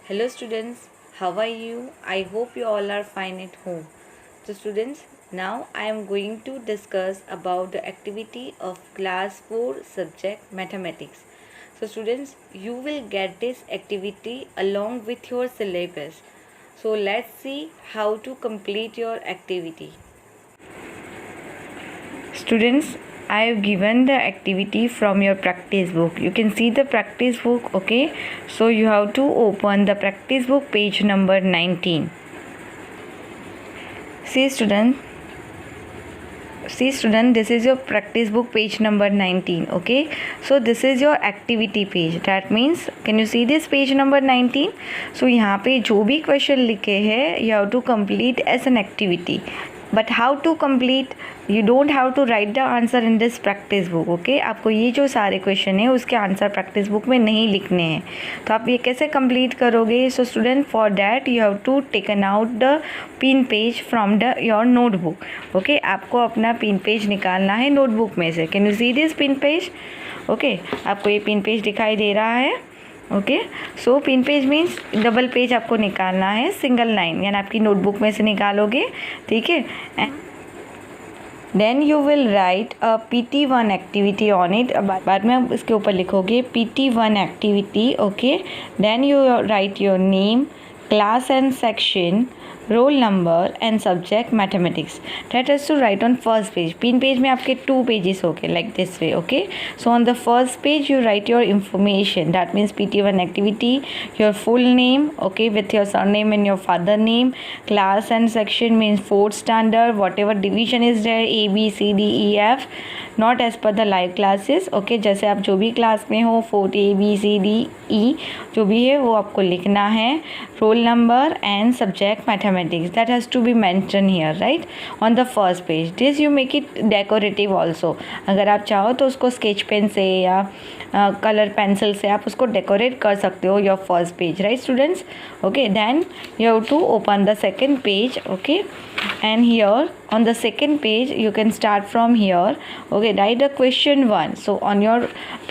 Hello students, how are you? I hope you all are fine at home. So students, now I am going to discuss about the activity of class 4 subject mathematics. So students, you will get this activity along with your syllabus. So let's see how to complete your activity. Students, I have given the activity from your practice book. You can see the practice book, okay? So you have to open the practice book page number 19. See student, this is your practice book page number 19, okay? So this is your activity page. That means, can you see this page number 19? So यहाँ पे जो भी question लिखे हैं, you have to complete as an activity. But how to complete? You don't have to write the answer in this practice book, okay? आपको ये जो सारे क्वेश्चन है उसके आंसर प्रैक्टिस बुक में नहीं लिखने हैं, तो आप ये कैसे कंप्लीट करोगे? So student, for that you have to taken out the pin page from the your notebook, okay? आपको अपना पिन पेज निकालना है नोटबुक में से. Can you see this pin page? Okay, आपको ये पिन पेज दिखाई दे रहा है, okay? So pin page means double page आपको निकालना है, सिंगल लाइन यानी आपकी नोटबुक में से निकालोगे, ठीक है? Then you will write a PT1 activity on it. बाद में आप इसके ऊपर लिखोगे PT1 activity, okay? Then you write your name, class and section, roll number and subject mathematics. That has to write on first page. पिन page में आपके 2 pages हो गए, like this way, okay? So on the first page you write your information. That means PT1 activity, your full name, okay, with your surname and your father name. Class and section means 4th standard, whatever division is there, ABCDEF, not as per the live classes, okay? जैसे आप जो भी class में हो, 4th ABCDE जो भी है वो आपको लिखना है. Role number and subject mathematics, that has to be mentioned here, right, on the first page. This you make it decorative also. अगर आप चाहो तो उसको स्केच पेन से या कलर पेंसिल से आप उसको डेकोरेट कर सकते हो your first page, right students? Okay, then you have to open the second page, okay? And here on the second page you can start from here, okay? Write the question 1. So on your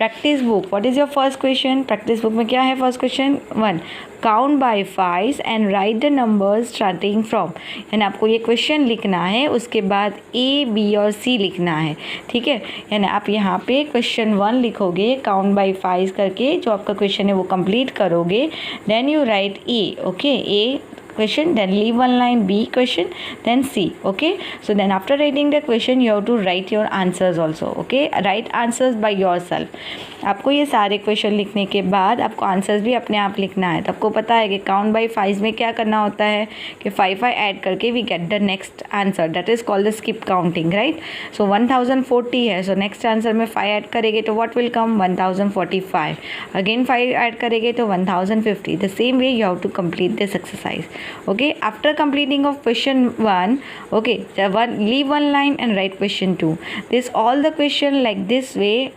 practice book, what is your first question? Practice book में क्या है first question? 1. Count by 5 and write the numbers starting from. यानी आपको ये question लिखना है, उसके बाद A, B और C लिखना है, ठीक है? यानी आप यहाँ पे क्वेश्चन 1 लिखोगे काउंट बाई 5 करके, जो आपका क्वेश्चन है वो कंप्लीट करोगे. Then you write A, okay? A question, then leave one line, B question, then C, okay? So then after writing the question you have to write your answers also, okay? Write answers by yourself. आपको ये सारे question लिखने के बाद आपको answers भी अपने आप लिखना है. तो आपको पता है कि काउंट बाई 5 में क्या करना होता है कि 5 ऐड करके we get the next answer, that is called the skip counting, right? So 1040 है, सो नेक्स्ट आंसर में 5 ऐड करेंगे तो what will come? 1045. Again 5 add करेंगे तो 1050. The same way you have to complete this exercise, okay? After completing of question 1, okay, leave one line and write question 2. This all the question like this way,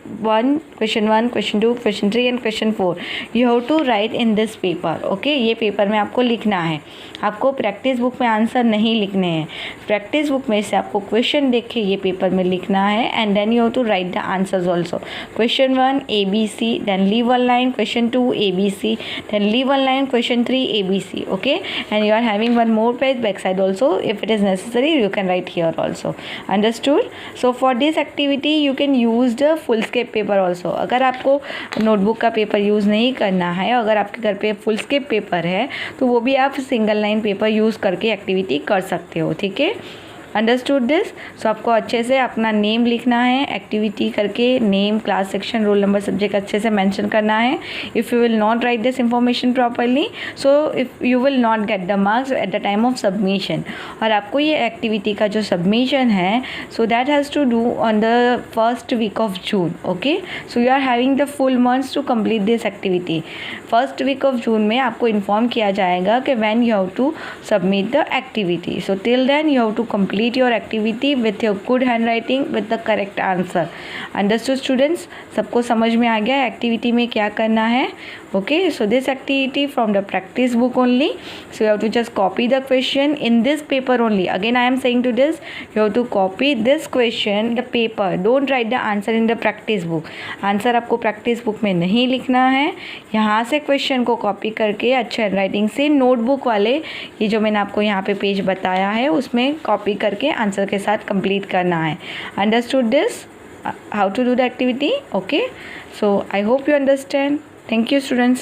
question 1, question 2, question 3 and question 4 you have to write in this paper, okay? ये paper में आपको लिखना है. आपको practice book में answer नहीं लिखने हैं. प्रैक्टिस बुक में से आपको क्वेश्चन देख के ये पेपर में लिखना है, and then you have to write the answers also. Question 1 ABC, then leave one line, question 2 ABC, then leave one line, question 3 ABC, okay? And you are having one more page backside also. If it is necessary you can write here also. Understood? So for this activity you can use the full scape paper also. अगर आपको notebook का paper use नहीं करना है, अगर आपके घर पे फुल स्केप पेपर है तो वो भी आप सिंगल लाइन पेपर यूज़ करके एक्टिविटी कर सकते हो, ठीक है? Understood this? सो आपको अच्छे से अपना नेम लिखना है, एक्टिविटी करके name, class, section, roll number, subject अच्छे से मेंशन करना है. If you will not write this information properly, so if you will not get the marks at the time of submission. और आपको ये एक्टिविटी का जो सबमिशन है, so that has to do on the first week of June, okay? So you are having the full months to complete this activity. First week of जून में आपको inform किया जाएगा कि when you have to submit the activity. So till then you have to complete complete your activity with your good handwriting with the correct answer. Understood students? सबको समझ में आ गया activity में क्या करना है? Okay, so this activity from the practice book only. So you have to just copy the question in this paper only. Again I am saying to this, you have to copy this question in the paper. Don't write the answer in the practice book. Answer आपको practice book में नहीं लिखना है. यहाँ से question को copy करके अच्छे हैंडराइटिंग से नोटबुक वाले ये जो मैंने आपको यहाँ पे पेज बताया है उसमें कॉपी करके आंसर के साथ कंप्लीट करना है. Understood this? How to do the activity? Okay, so I hope you understand. Thank you students.